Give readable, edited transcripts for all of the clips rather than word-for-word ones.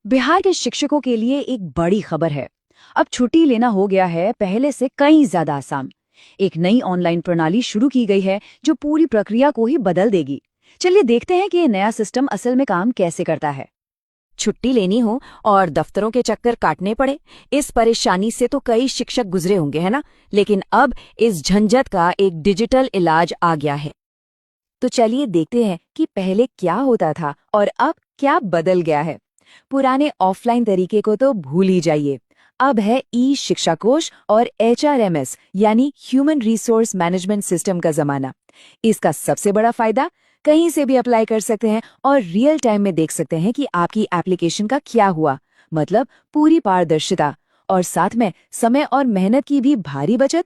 बिहार के शिक्षकों के लिए एक बड़ी खबर है। अब छुट्टी लेना हो गया है पहले से कई ज्यादा आसान। एक नई ऑनलाइन प्रणाली शुरू की गई है जो पूरी प्रक्रिया को ही बदल देगी। चलिए देखते हैं कि ये नया सिस्टम असल में काम कैसे करता है। छुट्टी लेनी हो और दफ्तरों के चक्कर काटने पड़े, इस परेशानी से तो कई शिक्षक गुजरे होंगे, है ना। लेकिन अब इस झंझट का एक डिजिटल इलाज आ गया है। तो चलिए देखते हैं कि पहले क्या होता था और अब क्या बदल गया है। पुराने ऑफलाइन तरीके को तो भूल ही जाइए। अब है ई शिक्षा कोश और HRMS यानी ह्यूमन रिसोर्स मैनेजमेंट सिस्टम का जमाना। इसका सबसे बड़ा फायदा, कहीं से भी अप्लाई कर सकते हैं और रियल टाइम में देख सकते हैं कि आपकी एप्लीकेशन का क्या हुआ। मतलब पूरी पारदर्शिता और साथ में समय और मेहनत की भी भारी बचत।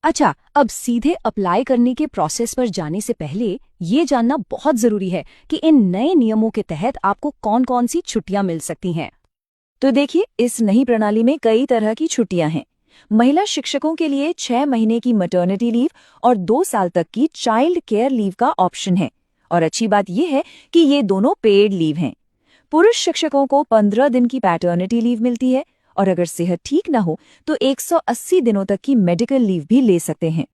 अच्छा, अब सीधे अप्लाई करने के प्रोसेस पर जाने से पहले ये जानना बहुत जरूरी है कि इन नए नियमों के तहत आपको कौन कौन सी छुट्टियां मिल सकती हैं। तो देखिए, इस नई प्रणाली में कई तरह की छुट्टियां हैं। महिला शिक्षकों के लिए 6 महीने की मैटरनिटी लीव और 2 साल तक की चाइल्ड केयर लीव का ऑप्शन है। और अच्छी बात यह है कि ये दोनों पेड लीव हैं। पुरुष शिक्षकों को 15 दिन की पैटर्निटी लीव मिलती है और अगर सेहत ठीक ना हो तो 180 दिनों तक की मेडिकल लीव भी ले सकते हैं।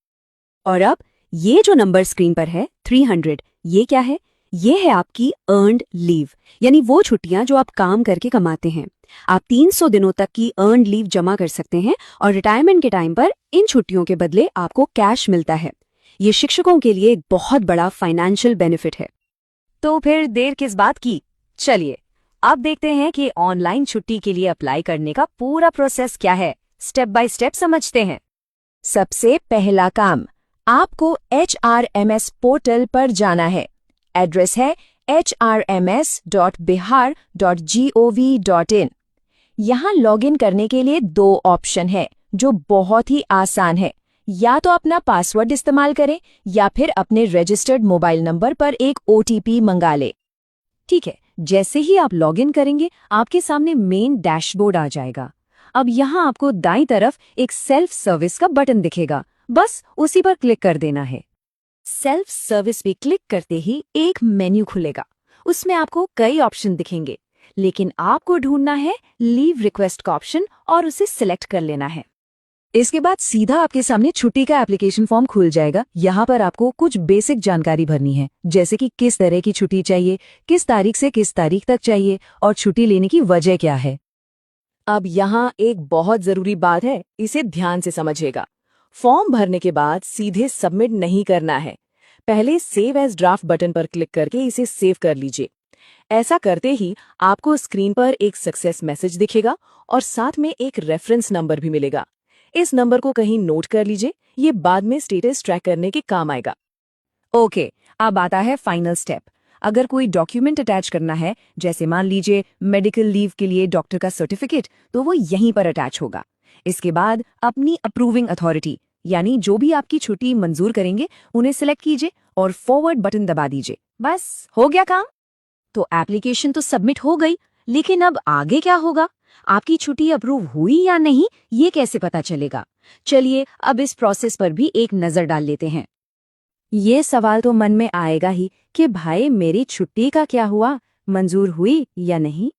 और अब ये जो नंबर स्क्रीन पर है 300, ये क्या है? ये है आपकी अर्न्ड लीव, यानी वो छुट्टियां जो आप काम करके कमाते हैं। आप 300 दिनों तक की अर्न्ड लीव जमा कर सकते हैं और रिटायरमेंट के टाइम पर इन छुट्टियों के बदले आपको कैश मिलता है। ये शिक्षकों के लिए एक बहुत बड़ा फाइनेंशियल बेनिफिट है। तो फिर देर किस बात की, चलिए अब देखते हैं कि ऑनलाइन छुट्टी के लिए अप्लाई करने का पूरा प्रोसेस क्या है। स्टेप बाय स्टेप समझते हैं। सबसे पहला काम, आपको HRMS पोर्टल पर जाना है। एड्रेस है hrms.bihar.gov.in। यहाँ लॉगिन करने के लिए 2 ऑप्शन है जो बहुत ही आसान है। या तो अपना पासवर्ड इस्तेमाल करें या फिर अपने रजिस्टर्ड मोबाइल नंबर पर एक OTP मंगा ले। ठीक है, जैसे ही आप लॉगिन करेंगे आपके सामने मेन डैशबोर्ड आ जाएगा। अब यहाँ आपको दाईं तरफ एक सेल्फ सर्विस का बटन दिखेगा, बस उसी पर क्लिक कर देना है। सेल्फ सर्विस पे क्लिक करते ही एक मेन्यू खुलेगा। उसमें आपको कई ऑप्शन दिखेंगे, लेकिन आपको ढूंढना है लीव रिक्वेस्ट का ऑप्शन और उसे सिलेक्ट कर लेना है। इसके बाद सीधा आपके सामने छुट्टी का एप्लीकेशन फॉर्म खुल जाएगा। यहाँ पर आपको कुछ बेसिक जानकारी भरनी है, जैसे कि किस तरह की छुट्टी चाहिए, किस तारीख से किस तारीख तक चाहिए और छुट्टी लेने की वजह क्या है। अब यहाँ एक बहुत जरूरी बात है, इसे ध्यान से समझिएगा। फॉर्म भरने के बाद सीधे सबमिट नहीं करना है। पहले सेव एज ड्राफ्ट बटन पर क्लिक करके इसे सेव कर लीजिए। ऐसा करते ही आपको स्क्रीन पर एक सक्सेस मैसेज दिखेगा और साथ में एक रेफरेंस नंबर भी मिलेगा। इस नंबर को कहीं नोट कर लीजिए, ये बाद में स्टेटस ट्रैक करने के काम आएगा। ओके, अब आता है फाइनल स्टेप। अगर कोई डॉक्यूमेंट अटैच करना है, जैसे मान लीजिए मेडिकल लीव के लिए डॉक्टर का सर्टिफिकेट, तो वो यहीं पर अटैच होगा। इसके बाद अपनी अप्रूविंग अथॉरिटी यानी जो भी आपकी छुट्टी मंजूर करेंगे उन्हें सिलेक्ट कीजिए और फॉरवर्ड बटन दबा दीजिए। बस हो गया काम। तो एप्लीकेशन तो सबमिट हो गई, लेकिन अब आगे क्या होगा? आपकी छुट्टी अप्रूव हुई या नहीं, ये कैसे पता चलेगा? चलिए अब इस प्रोसेस पर भी एक नजर डाल लेते हैं। ये सवाल तो मन में आएगा ही कि भाई मेरी छुट्टी का क्या हुआ, मंजूर हुई या नहीं।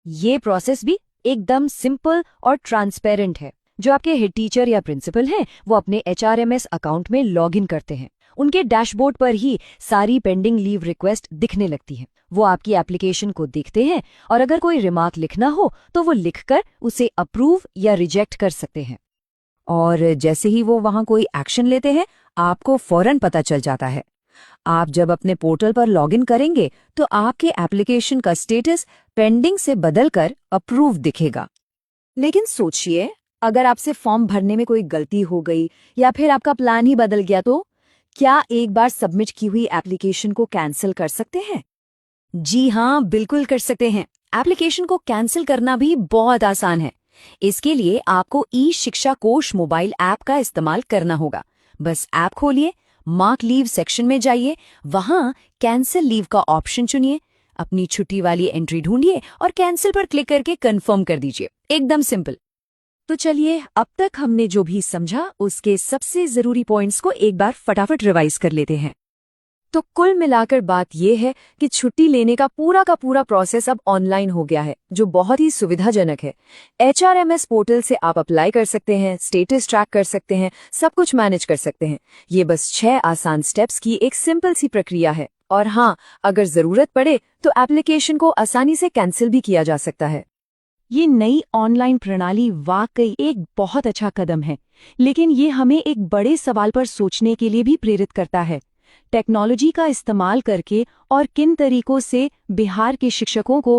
ये प्रोसेस भी एकदम सिंपल और ट्रांसपेरेंट है। जो आपके हेड टीचर या प्रिंसिपल हैं, वो अपने HRMS अकाउंट में लॉगिन करते हैं। उनके डैशबोर्ड पर ही सारी पेंडिंग लीव रिक्वेस्ट दिखने लगती है। वो आपकी एप्लीकेशन को देखते हैं और अगर कोई रिमार्क लिखना हो तो वो लिखकर उसे अप्रूव या रिजेक्ट कर सकते हैं। और जैसे ही वो वहां कोई एक्शन लेते हैं, आपको फौरन पता चल जाता है। आप जब अपने पोर्टल पर लॉगिन करेंगे तो आपके एप्लीकेशन का स्टेटस पेंडिंग से बदलकर अप्रूव दिखेगा। लेकिन सोचिए, अगर आपसे फॉर्म भरने में कोई गलती हो गई या फिर आपका प्लान ही बदल गया तो क्या एक बार सबमिट की हुई एप्लीकेशन को कैंसिल कर सकते हैं? जी हाँ, बिल्कुल कर सकते हैं। एप्लीकेशन को कैंसिल करना भी बहुत आसान है। इसके लिए आपको ई शिक्षा कोश मोबाइल ऐप का इस्तेमाल करना होगा। बस ऐप खोलिए, मार्क लीव सेक्शन में जाइए, वहां कैंसिल लीव का ऑप्शन चुनिए, अपनी छुट्टी वाली एंट्री ढूंढिए और कैंसिल पर क्लिक करके कंफर्म कर दीजिए। एकदम सिंपल। तो चलिए, अब तक हमने जो भी समझा उसके सबसे जरूरी पॉइंट्स को एक बार फटाफट रिवाइज कर लेते हैं। तो कुल मिलाकर बात यह है कि छुट्टी लेने का पूरा प्रोसेस अब ऑनलाइन हो गया है, जो बहुत ही सुविधाजनक है। HRMS पोर्टल से आप अप्लाई कर सकते हैं, स्टेटस ट्रैक कर सकते हैं, सब कुछ मैनेज कर सकते हैं। ये बस 6 आसान स्टेप्स की एक सिंपल सी प्रक्रिया है। और हाँ, अगर जरूरत पड़े तो एप्लीकेशन को आसानी से कैंसिल भी किया जा सकता है। ये नई ऑनलाइन प्रणाली वाकई एक बहुत अच्छा कदम है, लेकिन ये हमें एक बड़े सवाल पर सोचने के लिए भी प्रेरित करता है। टेक्नोलॉजी का इस्तेमाल करके और किन तरीकों से बिहार के शिक्षकों को